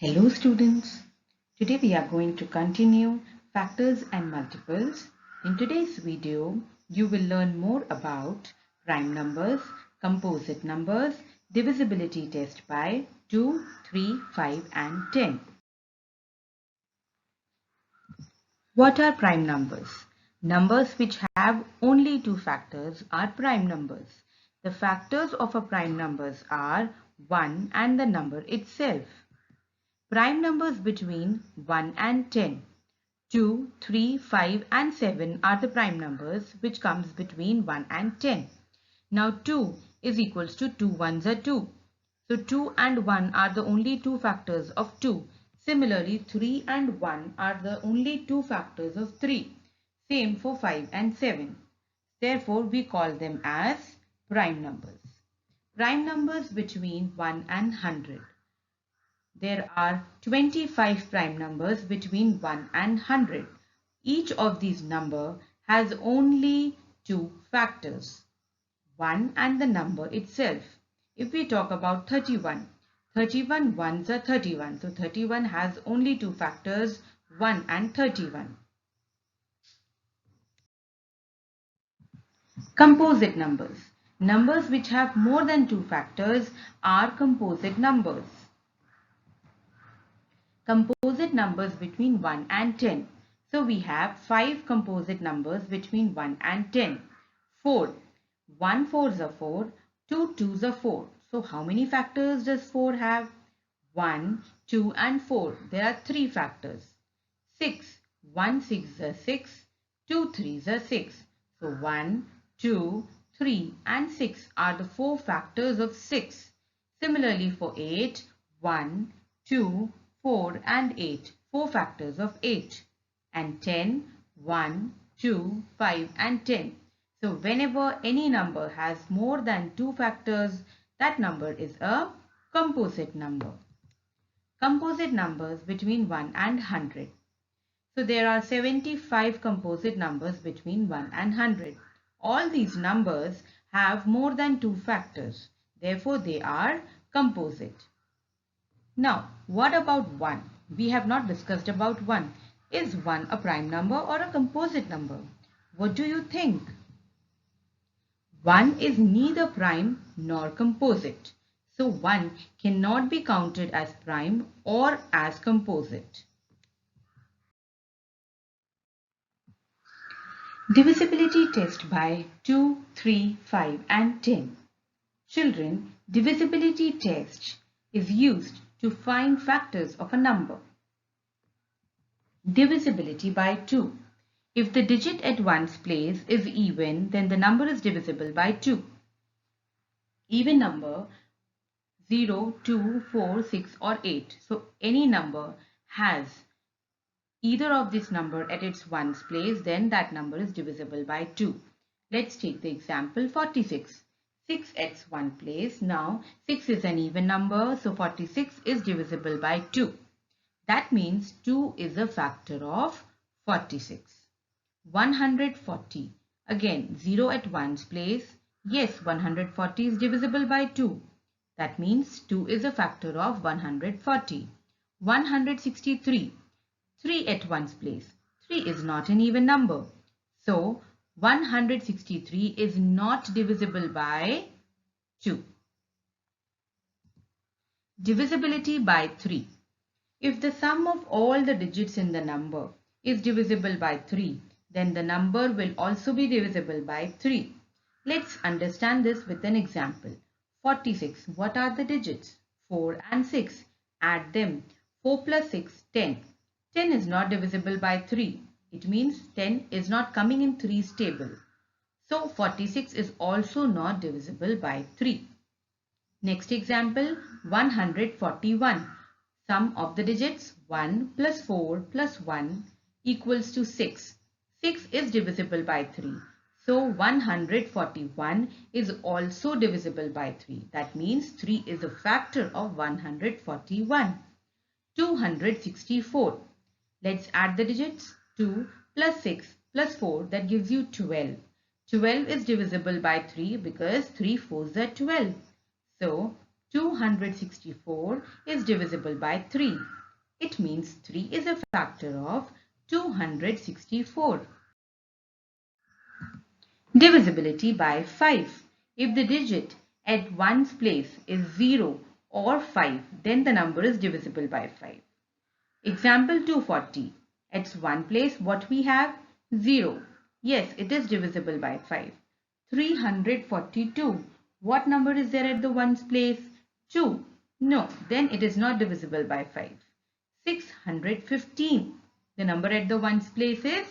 Hello students, today we are going to continue factors and multiples. In today's video, you will learn more about prime numbers, composite numbers, divisibility test by 2, 3, 5 and 10. What are prime numbers? Numbers which have only two factors are prime numbers. The factors of a prime numbers are 1 and the number itself. Prime numbers between 1 and 10. 2, 3, 5 and 7 are the prime numbers which comes between 1 and 10. Now 2 is equals to 2 ones are 2. So 2 and 1 are the only two factors of 2. Similarly 3 and 1 are the only two factors of 3. Same for 5 and 7. Therefore we call them as prime numbers. Prime numbers between 1 and 100. There are 25 prime numbers between 1 and 100. Each of these number has only two factors, 1 and the number itself. If we talk about 31, 31 ones are 31. So 31 has only two factors, 1 and 31. Composite numbers. Numbers which have more than two factors are composite numbers. Composite numbers between 1 and 10. So we have 5 composite numbers between 1 and 10. 4. 1 fours are 4, 2 twos are 4. So how many factors does 4 have? 1, 2 and 4. There are 3 factors. 6. 1 sixes are 6, 2 threes are 6. So 1, 2, 3 and 6 are the 4 factors of 6. Similarly for 8, 1, 2, 4 and 8, 4 factors of 8. And 10, 1, 2, 5 and 10. So whenever any number has more than 2 factors, that number is a composite number. Composite numbers between 1 and 100. So there are 75 composite numbers between 1 and 100. All these numbers have more than 2 factors. Therefore they are composite. Now, what about 1? We have not discussed about 1. Is 1 a prime number or a composite number? What do you think? 1 is neither prime nor composite. So 1 cannot be counted as prime or as composite. Divisibility test by 2, 3, 5 and 10. Children, divisibility test is used to find factors of a number. Divisibility by 2. If the digit at one's place is even, then the number is divisible by 2. Even number 0, 2, 4, 6 or 8. So any number has either of this number at its ones place, then that number is divisible by 2. Let's take the example 46. 6 at one place. Now 6 is an even number, so 46 is divisible by 2. That means 2 is a factor of 46. 140. Again 0 at one's place. Yes, 140 is divisible by 2. That means 2 is a factor of 140. 163. 3 at one's place. 3 is not an even number. So 163 is not divisible by 2. Divisibility by 3. If the sum of all the digits in the number is divisible by 3, then the number will also be divisible by 3. Let's understand this with an example. 46. What are the digits? 4 and 6. Add them. 4 plus 6, 10. 10 is not divisible by 3. It means 10 is not coming in 3's table. So 46 is also not divisible by 3. Next example, 141. Sum of the digits 1 plus 4 plus 1 equals to 6. 6 is divisible by 3. So 141 is also divisible by 3. That means 3 is a factor of 141. 264. Let's add the digits. 2 plus 6 plus 4, that gives you 12. 12 is divisible by 3 because 3 fours are 12. So 264 is divisible by 3. It means 3 is a factor of 264. Divisibility by 5. If the digit at one's place is 0 or 5, then the number is divisible by 5. Example 240. At one place, what we have? 0. Yes, it is divisible by 5. 342. What number is there at the ones place? 2. No, then it is not divisible by 5. 615. The number at the ones place is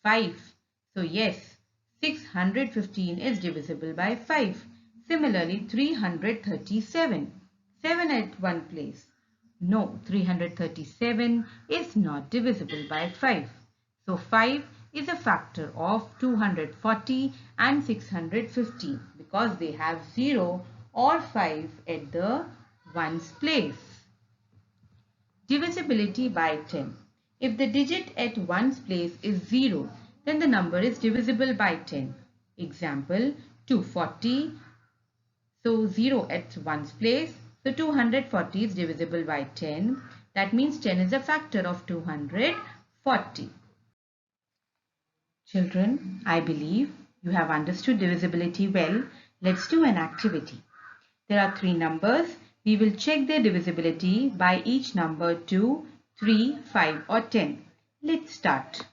5. So yes, 615 is divisible by 5. Similarly, 337. 7 at one place. No, 337 is not divisible by 5. So 5 is a factor of 240 and 615 because they have 0 or 5 at the ones place. Divisibility by 10. If the digit at ones place is 0, then the number is divisible by 10. Example 240. So 0 at ones place. So 240 is divisible by 10. That means 10 is a factor of 240. Children, I believe you have understood divisibility well. Let's do an activity. There are 3 numbers. We will check their divisibility by each number 2, 3, 5 or 10. Let's start.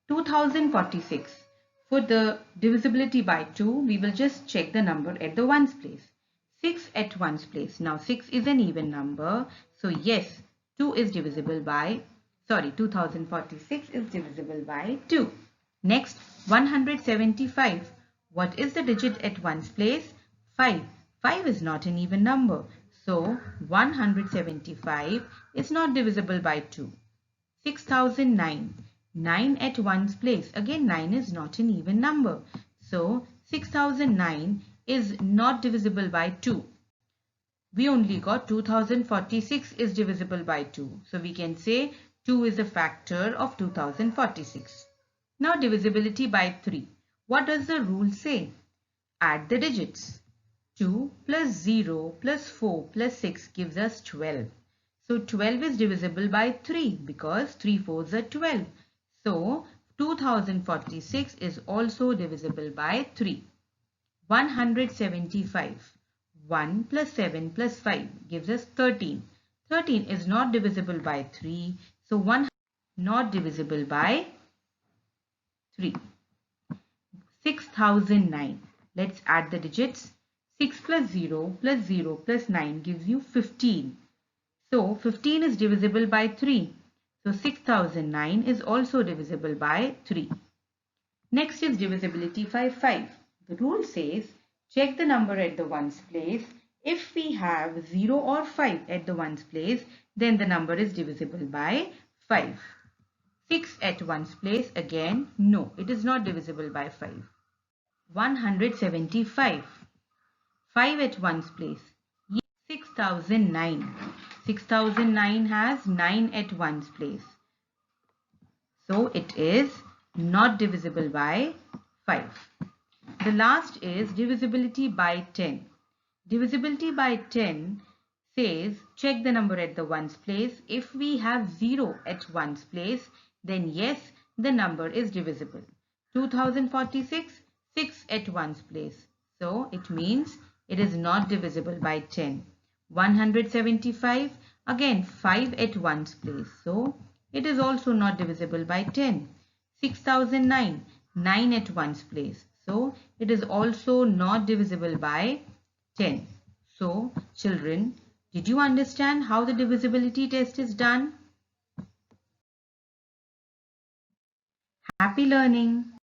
2046. For the divisibility by 2, we will just check the number at the ones place. 6 at ones place. Now 6 is an even number. So yes, 2046 is divisible by 2. Next, 175. What is the digit at ones place? 5. 5 is not an even number. So 175 is not divisible by 2. 6009. 9 at ones place. Again, 9 is not an even number. So 6009 is not divisible by 2. We only got 2046 is divisible by 2. So we can say 2 is a factor of 2046. Now divisibility by 3. What does the rule say? Add the digits. 2 plus 0 plus 4 plus 6 gives us 12. So 12 is divisible by 3 because 3 fours are 12. So 2046 is also divisible by 3. 175. 1 plus 7 plus 5 gives us 13. 13 is not divisible by 3. So 1 not divisible by 3. 6009. Let's add the digits. 6 plus 0 plus 0 plus 9 gives you 15. So 15 is divisible by 3. So 6009 is also divisible by 3. Next is divisibility by 5. The rule says check the number at the ones place. If we have 0 or 5 at the ones place, then the number is divisible by 5. 6 at ones place, again, no, it is not divisible by 5. 175. 5 at ones place. 6009. 6009 has 9 at ones place. So it is not divisible by 5. The last is divisibility by 10. Divisibility by 10 says check the number at the ones place. If we have 0 at ones place, then yes, the number is divisible. 2046, 6 at ones place. So it means it is not divisible by 10. 175, again 5 at ones place. So it is also not divisible by 10. 6009, 9 at ones place. So it is also not divisible by 10. So children, did you understand how the divisibility test is done? Happy learning!